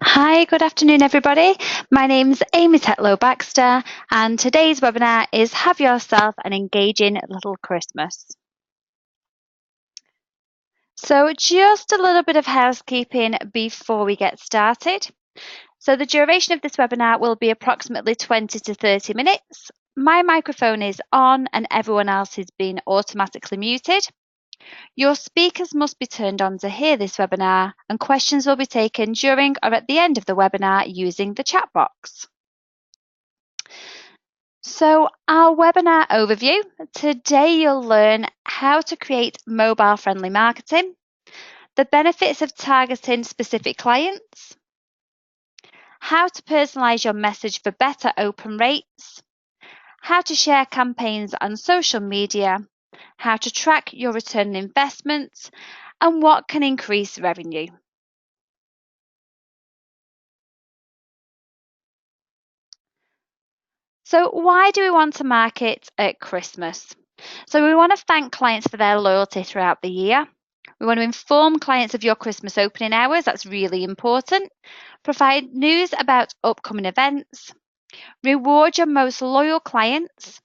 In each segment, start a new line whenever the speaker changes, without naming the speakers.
Hi, good afternoon, everybody. My name's Amy Tetlow-Baxter, and today's webinar is Have Yourself an Engaging Little Christmas. So just a little bit of housekeeping before we get started. So the duration of this webinar will be approximately 20 to 30 minutes. My microphone is on and everyone else has been automatically muted. Your speakers must be turned on to hear this webinar, and questions will be taken during or at the end of the webinar using the chat box. So our webinar overview, today you'll learn how to create mobile-friendly marketing, the benefits of targeting specific clients, how to personalize your message for better open rates, how to share campaigns on social media, how to track your return on investment, and what can increase revenue. So why do we want to market at Christmas? So we want to thank clients for their loyalty throughout the year. We want to inform clients of your Christmas opening hours. That's really important. Provide news about upcoming events. Reward your most loyal clients.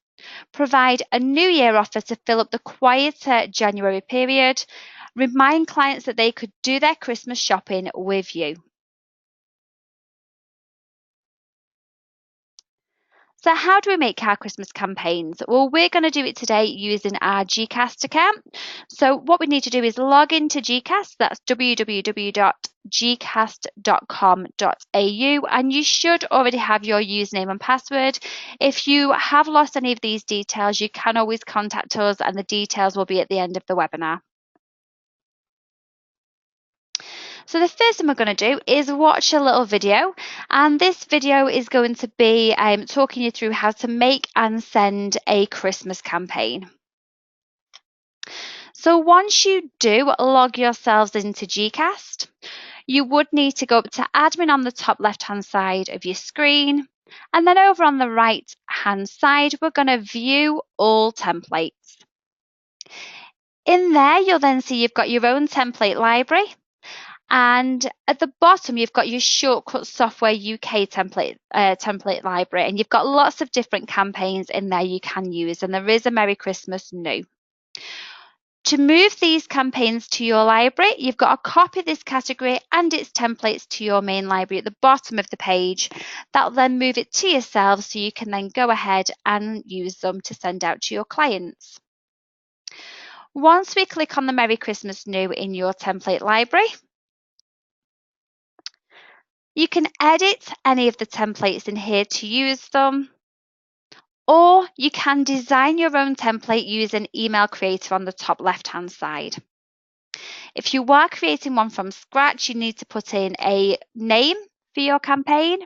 Provide a New Year offer to fill up the quieter January period. Remind clients that they could do their Christmas shopping with you. So how do we make our Christmas campaigns? Well, we're going to do it today using our GCast account. So what we need to do is log into GCast. That's www.gcast.com.au, and you should already have your username and password. If you have lost any of these details, you can always contact us and the details will be at the end of the webinar. So the first thing we're going to do is watch a little video, and this video is going to be talking you through how to make and send a Christmas campaign. So once you do log yourselves into GCast, you would need to go up to admin on the top left hand side of your screen, and then over on the right hand side we're going to view all templates. In there you'll then see you've got your own template library. And at the bottom, you've got your Shortcut Software UK template library, and you've got lots of different campaigns in there you can use, and there is a Merry Christmas New. To move these campaigns to your library, you've got to copy this category and its templates to your main library at the bottom of the page. That'll then move it to yourself so you can then go ahead and use them to send out to your clients. Once we click on the Merry Christmas New in your template library, you can edit any of the templates in here to use them, or you can design your own template using Email Creator on the top left-hand side. If you are creating one from scratch, you need to put in a name for your campaign,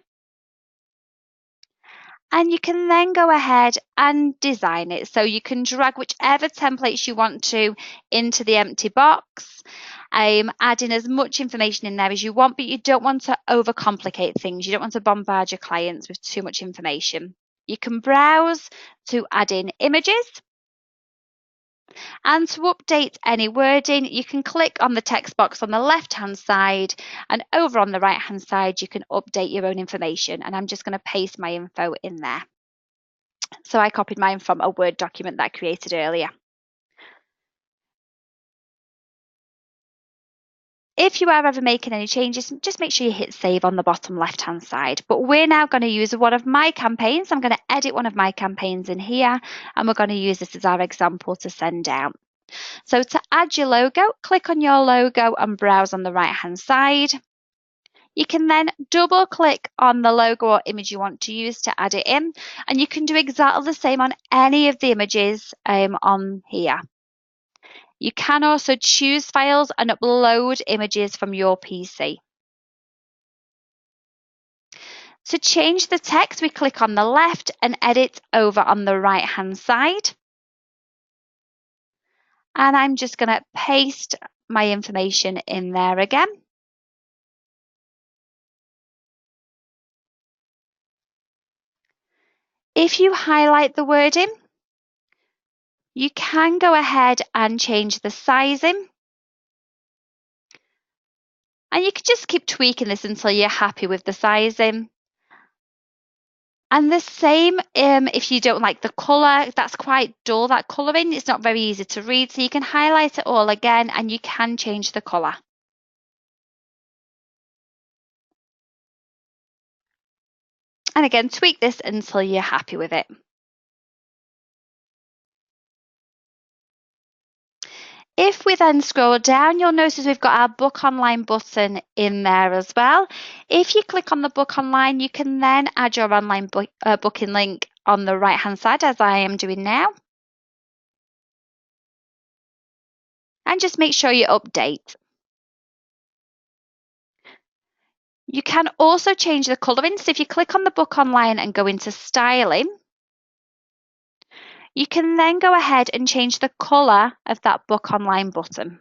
and you can then go ahead and design it. So you can drag whichever templates you want to into the empty box, add in as much information in there as you want, but you don't want to overcomplicate things. You don't want to bombard your clients with too much information. You can browse to add in images. And to update any wording, you can click on the text box on the left-hand side, and over on the right-hand side, you can update your own information. And I'm just going to paste my info in there. So I copied mine from a Word document that I created earlier. If you are ever making any changes, just make sure you hit save on the bottom left-hand side. But we're now going to use one of my campaigns. I'm going to edit one of my campaigns in here, and we're going to use this as our example to send out. So to add your logo, click on your logo and browse on the right-hand side. You can then double click on the logo or image you want to use to add it in, and you can do exactly the same on any of the images on here. You can also choose files and upload images from your PC. To change the text, we click on the left and edit over on the right-hand side. And I'm just going to paste my information in there again. If you highlight the wording, you can go ahead and change the sizing. And you can just keep tweaking this until you're happy with the sizing. And the same if you don't like the colour, that's quite dull, that colouring, it's not very easy to read, so you can highlight it all again and you can change the colour. And again, tweak this until you're happy with it. If we then scroll down, you'll notice we've got our book online button in there as well. If you click on the book online, you can then add your online booking link on the right hand side, as I am doing now. And just make sure you update. You can also change the colouring. So if you click on the book online and go into styling, you can then go ahead and change the colour of that book online button.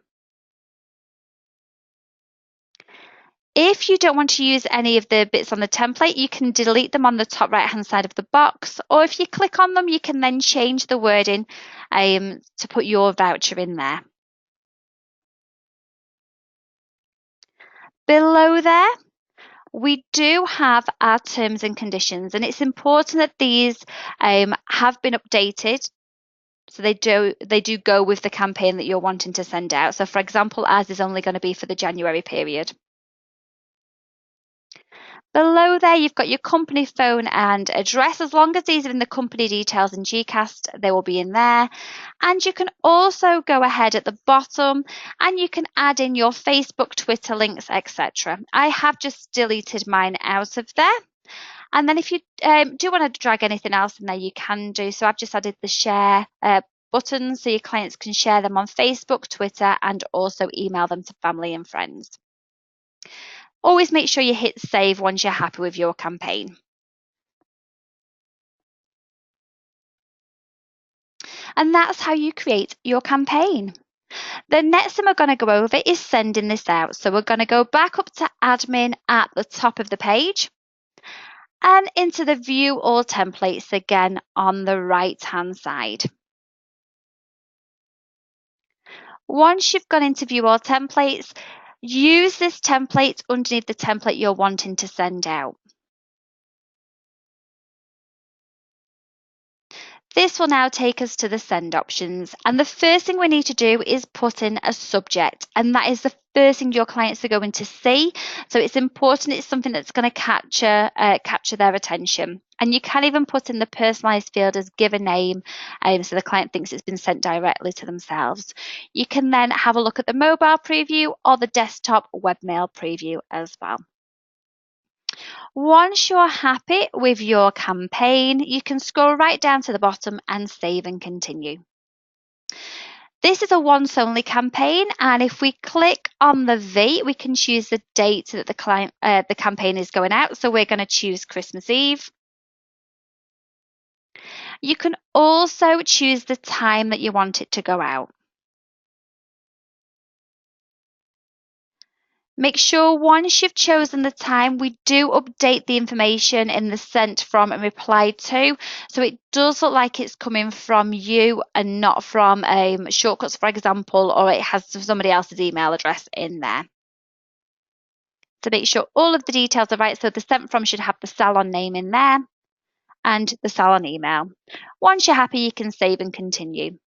If you don't want to use any of the bits on the template, you can delete them on the top right hand side of the box, or if you click on them, you can then change the wording to put your voucher in there. Below there, we do have our terms and conditions, and it's important that these have been updated. So they do go with the campaign that you're wanting to send out. So for example, ours is only going to be for the January period. Below there, you've got your company phone and address. As long as these are in the company details in GCast, they will be in there. And you can also go ahead at the bottom and you can add in your Facebook, Twitter links, etc. I have just deleted mine out of there. And then if you do want to drag anything else in there, you can do. So I've just added the share button so your clients can share them on Facebook, Twitter, and also email them to family and friends. Always make sure you hit save once you're happy with your campaign. And that's how you create your campaign. The next thing we're going to go over is sending this out. So we're going to go back up to admin at the top of the page and into the view all templates again on the right hand side. Once you've gone into view all templates, use this template underneath the template you're wanting to send out. This will now take us to the send options, and the first thing we need to do is put in a subject, and that is the first thing your clients are going to see. So it's important it's something that's going to capture their attention. And you can even put in the personalized field as give a name, so the client thinks it's been sent directly to themselves. You can then have a look at the mobile preview or the desktop webmail preview as well. Once you're happy with your campaign, you can scroll right down to the bottom and save and continue. This is a once only campaign, and if we click on the V, we can choose the date that the campaign is going out. So we're going to choose Christmas Eve. You can also choose the time that you want it to go out. Make sure once you've chosen the time, we do update the information in the sent from and replied to. So it does look like it's coming from you and not from Shortcuts, for example, or it has somebody else's email address in there. So make sure all of the details are right. So the sent from should have the salon name in there and the salon email. Once you're happy, you can save and continue.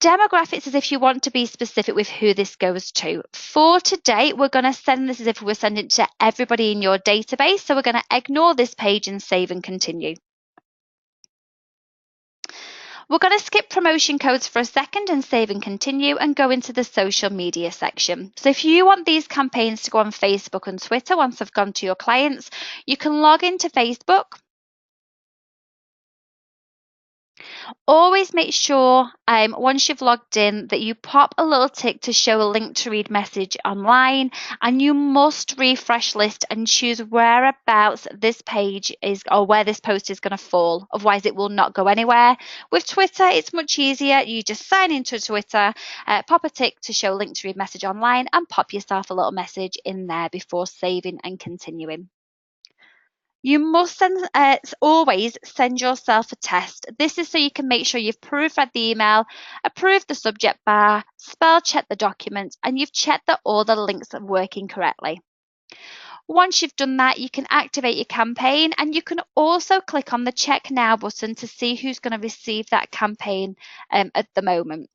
Demographics is if you want to be specific with who this goes to. For today, we're going to send this as if we're sending it to everybody in your database. So we're going to ignore this page and save and continue. We're going to skip promotion codes for a second and save and continue and go into the social media section. So if you want these campaigns to go on Facebook and Twitter once they've gone to your clients, you can log into Facebook. Always make sure once you've logged in that you pop a little tick to show a link to read message online, and you must refresh list and choose whereabouts this page is or where this post is going to fall. Otherwise it will not go anywhere. With Twitter it's much easier. You just sign into Twitter, pop a tick to show link to read message online and pop yourself a little message in there before saving and continuing. You must always send yourself a test. This is so you can make sure you've proofread the email, approved the subject bar, spell checked the document, and you've checked that all the links are working correctly. Once you've done that, you can activate your campaign, and you can also click on the Check Now button to see who's going to receive that campaign at the moment.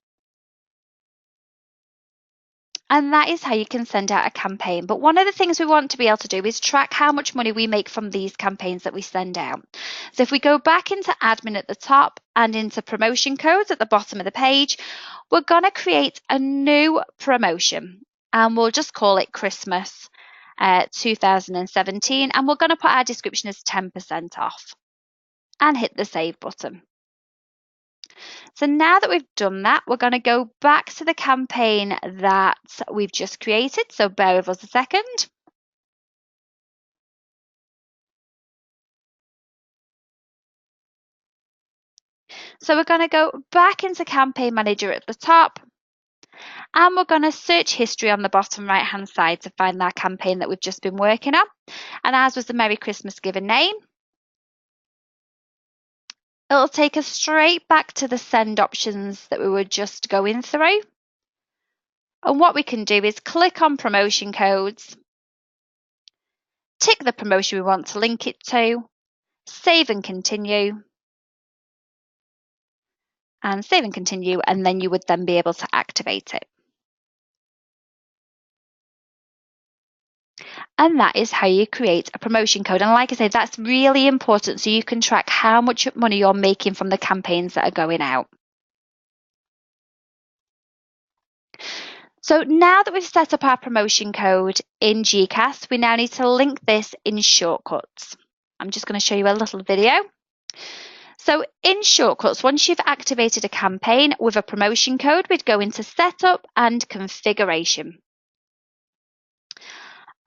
And that is how you can send out a campaign. But one of the things we want to be able to do is track how much money we make from these campaigns that we send out. So if we go back into admin at the top and into promotion codes at the bottom of the page, we're going to create a new promotion, and we'll just call it Christmas 2017, and we're going to put our description as 10% off and hit the save button. So now that we've done that, we're going to go back to the campaign that we've just created. So bear with us a second. So we're going to go back into Campaign Manager at the top, and we're going to search history on the bottom right hand side to find that campaign that we've just been working on. And ours was the Merry Christmas Given Name. It'll take us straight back to the send options that we were just going through. And what we can do is click on promotion codes, tick the promotion we want to link it to, save and continue, and save and continue, and then you would then be able to activate it. And that is how you create a promotion code. And like I say, that's really important so you can track how much money you're making from the campaigns that are going out. So now that we've set up our promotion code in GCast, we now need to link this in Shortcuts. I'm just going to show you a little video. So in Shortcuts, once you've activated a campaign with a promotion code, we'd go into Setup and Configuration.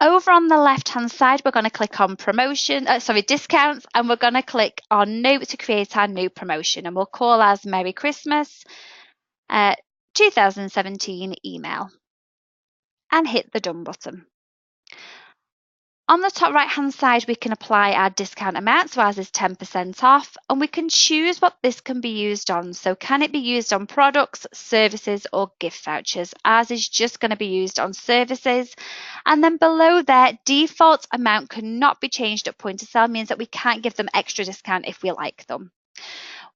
Over on the left-hand side, we're going to click on discounts, and we're going to click on New to create our new promotion, and we'll call ours Merry Christmas 2017 email, and hit the Done button. On the top right-hand side, we can apply our discount amount, so ours is 10% off, and we can choose what this can be used on. So can it be used on products, services, or gift vouchers? Ours is just going to be used on services. And then below there, default amount cannot be changed at point of sale, means that we can't give them extra discount if we like them.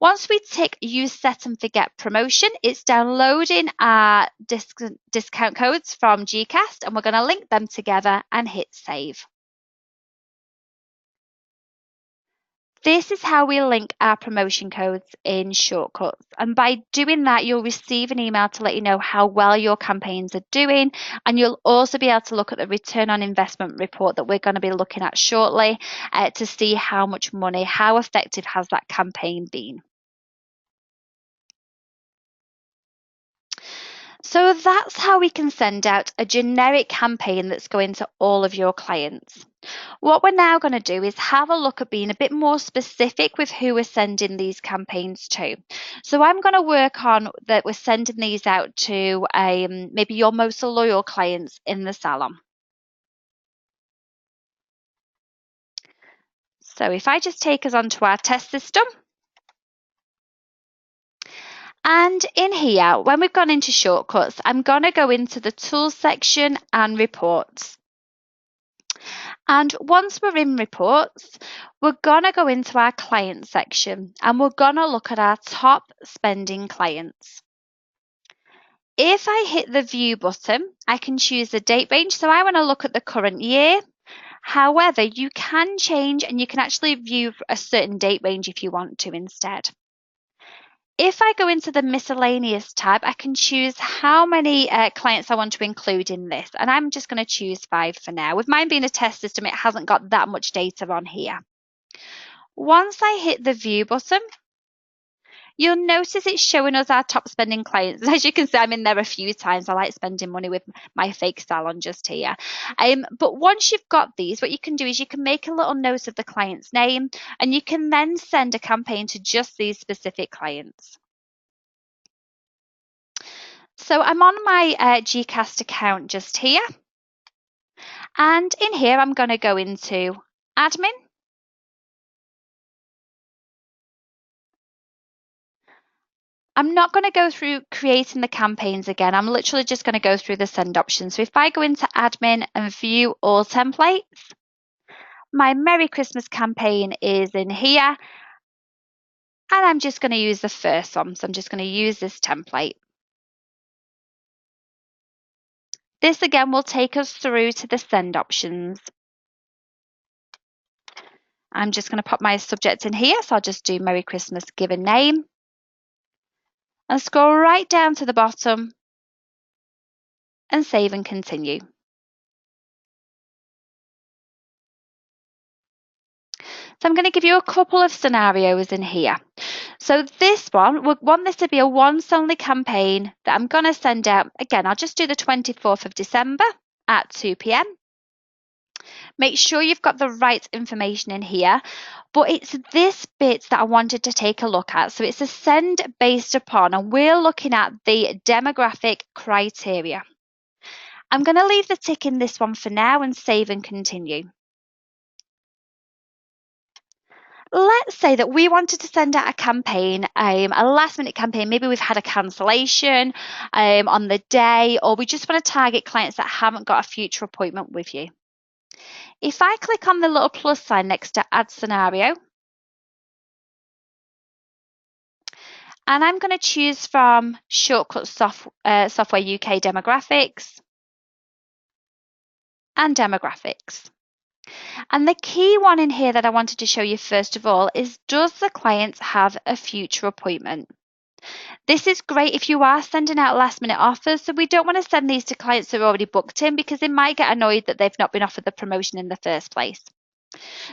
Once we tick Use Set and Forget Promotion, it's downloading our discount codes from GCast, and we're going to link them together and hit Save. This is how we link our promotion codes in Shortcuts. And by doing that, you'll receive an email to let you know how well your campaigns are doing. And you'll also be able to look at the return on investment report that we're going to be looking at shortly to see how much money, how effective has that campaign been. So that's how we can send out a generic campaign that's going to all of your clients. What we're now going to do is have a look at being a bit more specific with who we're sending these campaigns to. So I'm going to work on that we're sending these out to maybe your most loyal clients in the salon. So if I just take us onto our test system. And in here, when we've gone into Shortcuts, I'm going to go into the Tools section and Reports. And once we're in Reports, we're going to go into our Client section, and we're going to look at our top spending clients. If I hit the View button, I can choose the date range. So I want to look at the current year. However, you can change, and you can actually view a certain date range if you want to instead. If I go into the Miscellaneous tab, I can choose how many clients I want to include in this. And I'm just going to choose 5 for now. With mine being a test system, it hasn't got that much data on here. Once I hit the View button, you'll notice it's showing us our top spending clients. As you can see, I'm in there a few times. I like spending money with my fake salon just here. But once you've got these, what you can do is you can make a little note of the client's name, and you can then send a campaign to just these specific clients. So I'm on my GCast account just here. And in here, I'm going to go into Admin. I'm not going to go through creating the campaigns again. I'm literally just going to go through the send options. So if I go into admin and view all templates, my Merry Christmas campaign is in here. And I'm just going to use the first one. So I'm just going to use this template. This again will take us through to the send options. I'm just going to pop my subject in here. So I'll just do Merry Christmas given name. And scroll right down to the bottom and save and continue. So I'm going to give you a couple of scenarios in here. So this one, we want this to be a once only campaign that I'm going to send out. Again, I'll just do the 24th of December at 2 p.m. Make sure you've got the right information in here, but it's this bit that I wanted to take a look at. So it's a send based upon, and we're looking at the demographic criteria. I'm going to leave the tick in this one for now and save and continue. Let's say that we wanted to send out a campaign, a last minute campaign. Maybe we've had a cancellation on the day, or we just want to target clients that haven't got a future appointment with you. If I click on the little plus sign next to add scenario, and I'm going to choose from Shortcut Software UK Demographics and Demographics. And the key one in here that I wanted to show you first of all is, does the client have a future appointment? This is great if you are sending out last minute offers. So we don't want to send these to clients that are already booked in, because they might get annoyed that they've not been offered the promotion in the first place.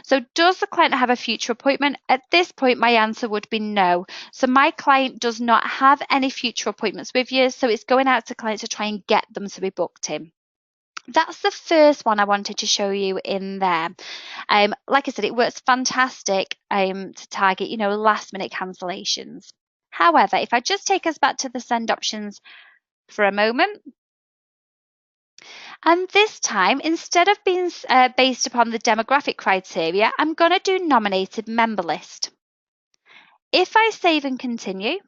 So does the client have a future appointment? At this point, my answer would be no. So my client does not have any future appointments with you. So it's going out to clients to try and get them to be booked in. That's the first one I wanted to show you in there. Like I said, it works fantastic to target, last minute cancellations. However, if I just take us back to the send options for a moment, and this time, instead of being based upon the demographic criteria, I'm going to do nominated member list. If I save and continue,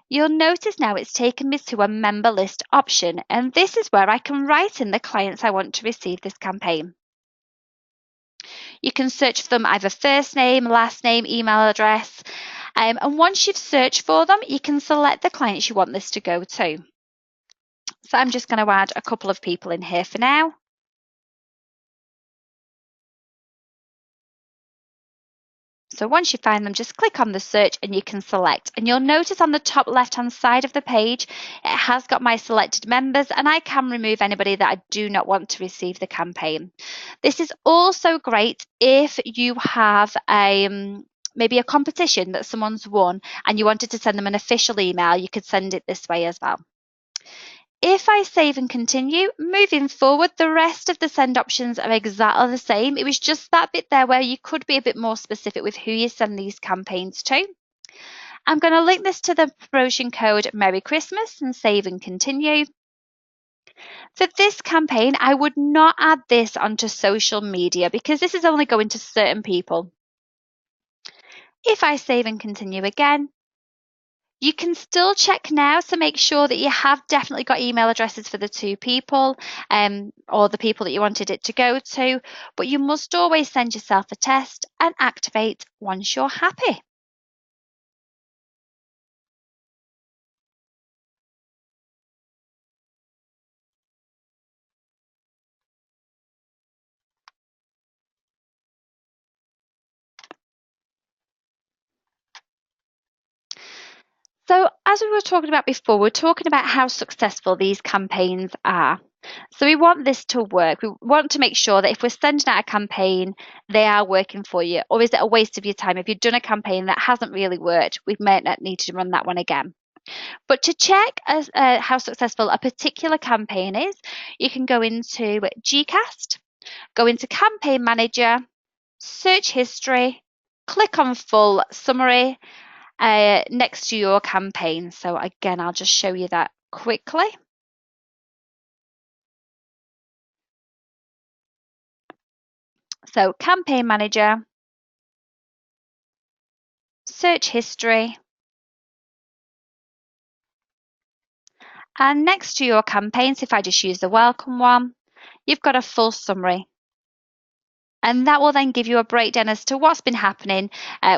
you'll notice now it's taken me to a member list option, and this is where I can write in the clients I want to receive this campaign. You can search for them either first name, last name, email address, and once you've searched for them, you can select the clients you want this to go to. So I'm just going to add a couple of people in here for now. So once you find them, just click on the search and you can select. And you'll notice on the top left-hand side of the page, it has got my selected members, and I can remove anybody that I do not want to receive the campaign. This is also great if you have maybe a competition that someone's won and you wanted to send them an official email. You could send it this way as well. If I save and continue, moving forward, the rest of the send options are exactly the same. It was just that bit there where you could be a bit more specific with who you send these campaigns to. I'm going to link this to the promotion code Merry Christmas and save and continue. For this campaign, I would not add this onto social media because this is only going to certain people. If I save and continue again, you can still check now to make sure that you have definitely got email addresses for the two people or the people that you wanted it to go to, but you must always send yourself a test and activate once you're happy. So as we were talking about before, we're talking about how successful these campaigns are. So we want this to work. We want to make sure that if we're sending out a campaign, they are working for you. Or is it a waste of your time? If you've done a campaign that hasn't really worked, we might not need to run that one again. But to check how successful a particular campaign is, you can go into Gcast, go into Campaign Manager, search history, click on full summary next to your campaign. So again, I'll just show you that quickly. So Campaign Manager, search history, and next to your campaigns, if I just use the welcome one, you've got a full summary. And that will then give you a breakdown as to what's been happening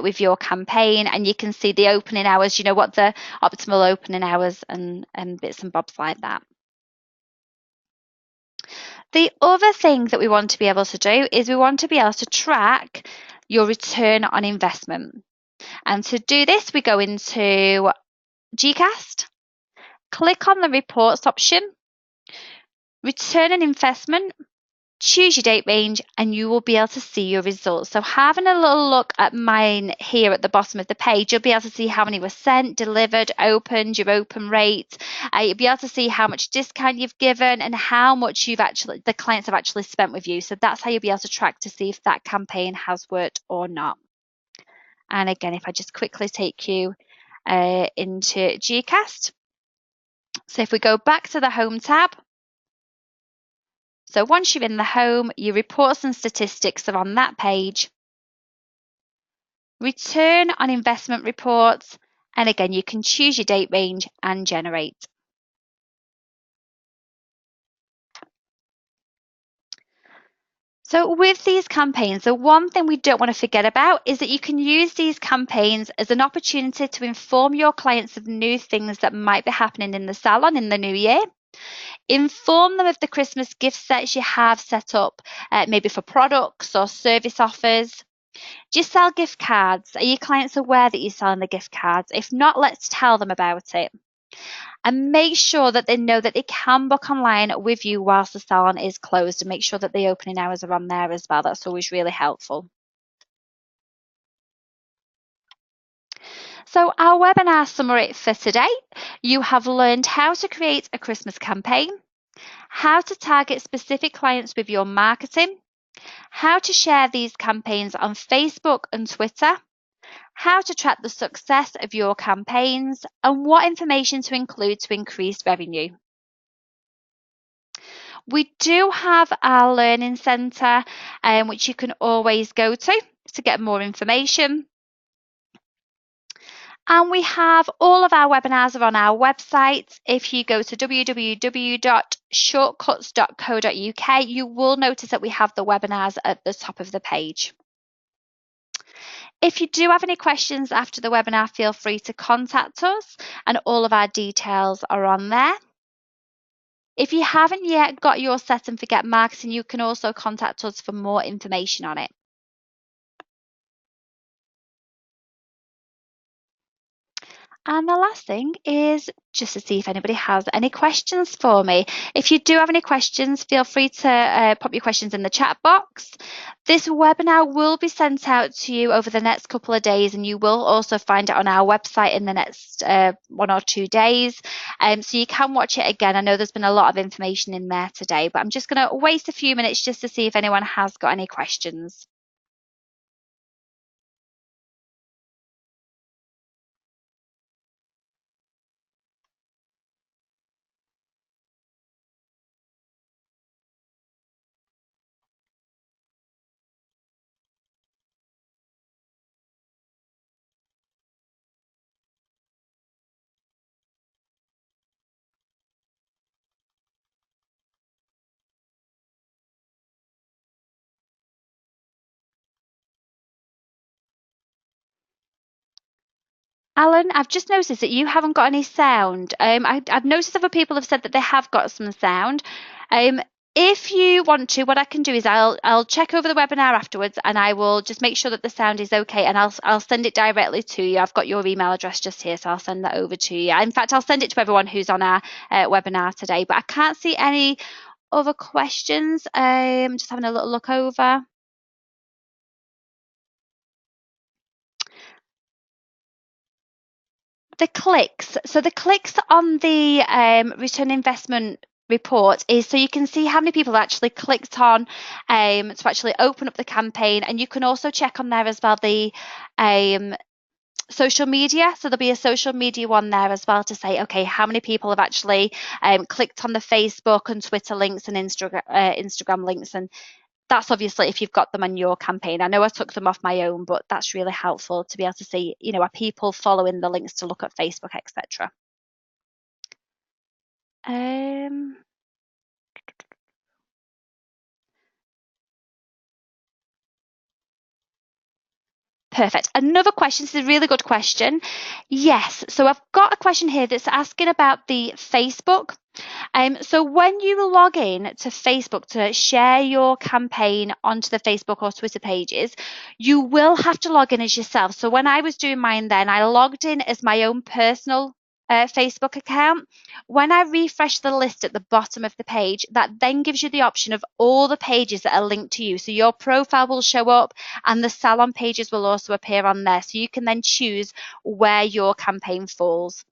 with your campaign. And you can see the opening hours, what the optimal opening hours and bits and bobs like that. The other thing that we want to be able to do is we want to be able to track your return on investment. And to do this, we go into GCast, click on the reports option, return on investment, choose your date range, and you will be able to see your results. So having a little look at mine here at the bottom of the page, you'll be able to see how many were sent, delivered, opened, your open rate. You'll be able to see how much discount you've given and how much the clients have actually spent with you. So that's how you'll be able to track to see if that campaign has worked or not. And again, if I just quickly take you into GCast. So if we go back to the Home tab, so once you're in the home, your reports and statistics are on that page. Return on investment reports, and again, you can choose your date range and generate. So with these campaigns, the one thing we don't want to forget about is that you can use these campaigns as an opportunity to inform your clients of new things that might be happening in the salon in the new year. Inform them of the Christmas gift sets you have set up, maybe for products or service offers. Do you sell gift cards? Are your clients aware that you're selling the gift cards? If not, let's tell them about it. And make sure that they know that they can book online with you whilst the salon is closed, and make sure that the opening hours are on there as well. That's always really helpful. So our webinar summary for today, you have learned how to create a Christmas campaign, how to target specific clients with your marketing, how to share these campaigns on Facebook and Twitter, how to track the success of your campaigns, and what information to include to increase revenue. We do have our Learning Centre, which you can always go to get more information. And we have all of our webinars are on our website. If you go to www.shortcuts.co.uk, you will notice that we have the webinars at the top of the page. If you do have any questions after the webinar, feel free to contact us, and all of our details are on there. If you haven't yet got your Set and Forget marketing, you can also contact us for more information on it. And the last thing is just to see if anybody has any questions for me. If you do have any questions, feel free to pop your questions in the chat box. This webinar will be sent out to you over the next couple of days, and you will also find it on our website in the next 1 or 2 days. So you can watch it again. I know there's been a lot of information in there today, but I'm just going to waste a few minutes just to see if anyone has got any questions. Alan, I've just noticed that you haven't got any sound. I've noticed other people have said that they have got some sound. If you want to, what I can do is I'll check over the webinar afterwards, and I will just make sure that the sound is okay, and I'll send it directly to you. I've got your email address just here, so I'll send that over to you. In fact, I'll send it to everyone who's on our webinar today. But I can't see any other questions. Just having a little look over. The clicks. So the clicks on the return investment report is so you can see how many people actually clicked on to actually open up the campaign, and you can also check on there as well the social media. So there'll be a social media one there as well to say, okay, how many people have actually clicked on the Facebook and Twitter links and Instagram links, and that's obviously if you've got them on your campaign. I know I took them off my own, but that's really helpful to be able to see, are people following the links to look at Facebook, etc. Perfect. Another question. This is a really good question. Yes. So I've got a question here that's asking about the Facebook. So when you log in to Facebook to share your campaign onto the Facebook or Twitter pages, you will have to log in as yourself. So when I was doing mine then, I logged in as my own personal Facebook account. When I refresh the list at the bottom of the page, that then gives you the option of all the pages that are linked to you. So your profile will show up and the salon pages will also appear on there. So you can then choose where your campaign falls.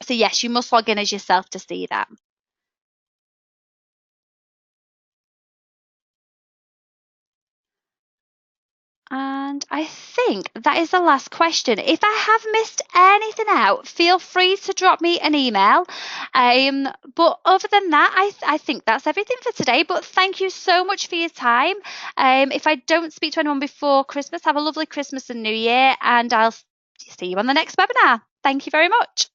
So yes, you must log in as yourself to see that. And I think that is the last question. If I have missed anything out, feel free to drop me an email. But other than that, I think that's everything for today. But thank you so much for your time. If I don't speak to anyone before Christmas, have a lovely Christmas and New Year, and I'll see you on the next webinar. Thank you very much.